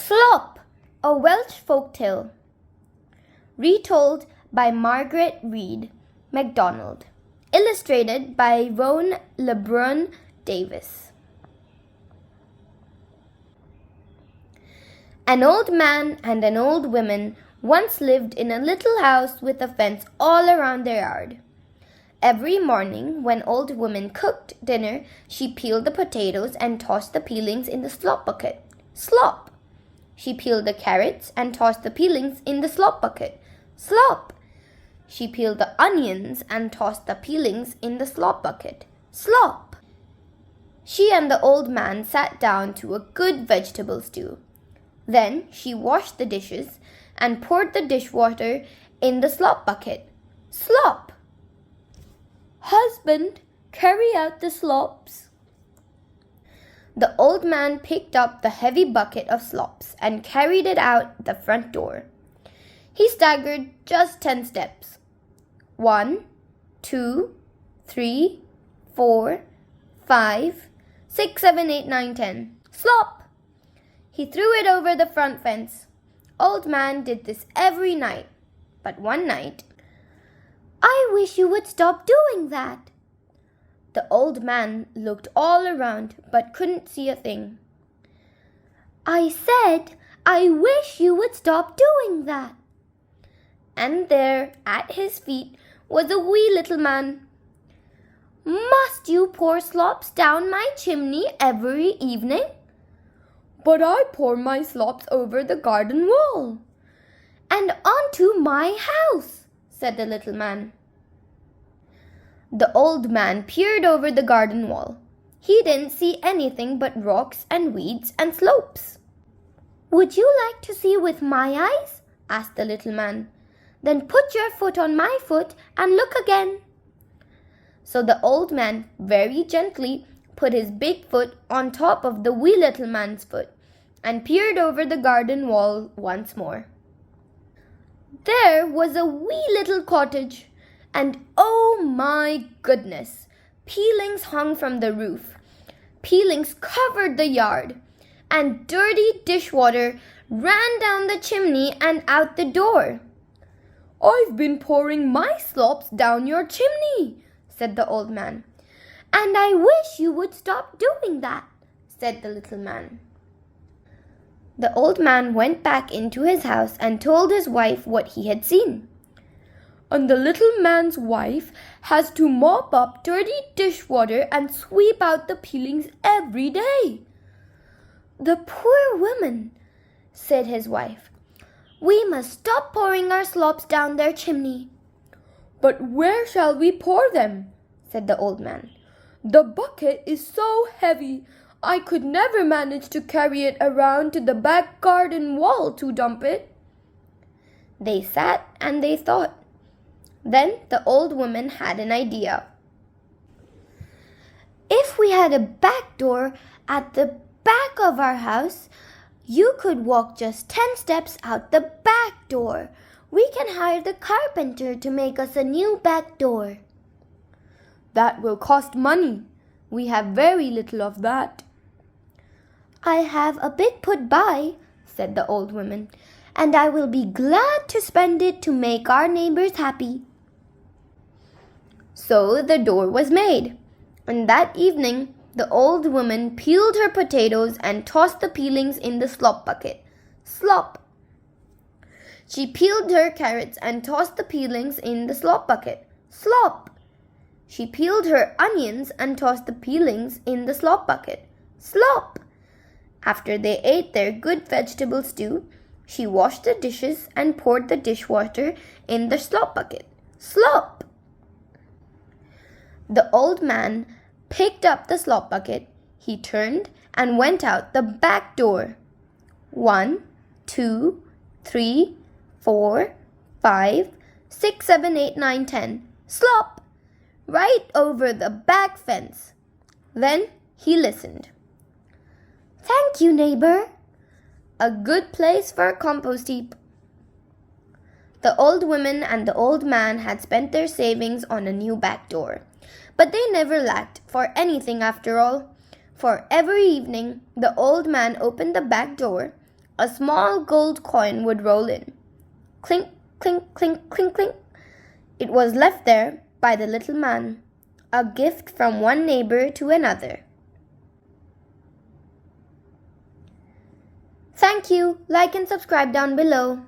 SLOP, a Welsh Folktale. Retold by Margaret MacDonald. Illustrated by Rowan LeBrun Davis. An old man and an old woman once lived in a little house with a fence all around their yard. Every morning, when old woman cooked dinner, she peeled the potatoes and tossed the peelings in the slop bucket. Slop! She peeled the carrots and tossed the peelings in the slop bucket. Slop! She peeled the onions and tossed the peelings in the slop bucket. Slop! She and the old man sat down to a good vegetable stew. Then she washed the dishes and poured the dishwater in the slop bucket. Slop! Husband, carry out the slops. The old man picked up the heavy bucket of slops and carried it out the front door. He staggered just 10 steps. 1, 2, 3, 4, 5, 6, 7, 8, 9, 10. Slop! He threw it over the front fence. Old man did this every night. But one night, "I wish you would stop doing that." The old man looked all around but couldn't see a thing. "I said, I wish you would stop doing that." And there, at his feet, was a wee little man. "Must you pour slops down my chimney every evening?" "But I pour my slops over the garden wall." "And onto my house," said the little man. The old man peered over the garden wall. He didn't see anything but rocks and weeds and slopes. "Would you like to see with my eyes?" asked the little man. "Then put your foot on my foot and look again." So the old man very gently put his big foot on top of the wee little man's foot and peered over the garden wall once more. There was a wee little cottage, and oh my goodness, peelings hung from the roof. Peelings covered the yard, and dirty dishwater ran down the chimney and out the door. "I've been pouring my slops down your chimney," said the old man. "And I wish you would stop doing that," said the little man. The old man went back into his house and told his wife what he had seen. "And the little man's wife has to mop up dirty dishwater and sweep out the peelings every day." "The poor woman," said his wife. "We must stop pouring our slops down their chimney." "But where shall we pour them?" said the old man. "The bucket is so heavy, I could never manage to carry it around to the back garden wall to dump it." They sat and they thought. Then the old woman had an idea. "If we had a back door at the back of our house, you could walk just 10 steps out the back door. We can hire the carpenter to make us a new back door." "That will cost money. We have very little of that." "I have a bit put by," said the old woman, "and I will be glad to spend it to make our neighbors happy." So the door was made, and that evening the old woman peeled her potatoes and tossed the peelings in the slop bucket. Slop! She peeled her carrots and tossed the peelings in the slop bucket. Slop! She peeled her onions and tossed the peelings in the slop bucket. Slop! After they ate their good vegetable stew, she washed the dishes and poured the dishwater in the slop bucket. Slop! The old man picked up the slop bucket. He turned and went out the back door. 1, 2, 3, 4, 5, 6, 7, 8, 9, 10. Slop! Right over the back fence. Then he listened. "Thank you, neighbor." A good place for a compost heap. The old woman and the old man had spent their savings on a new back door. But they never lacked for anything after all. For every evening, the old man opened the back door, a small gold coin would roll in. Clink, clink, clink, clink, clink. It was left there by the little man, a gift from one neighbor to another. Thank you. Like and subscribe down below.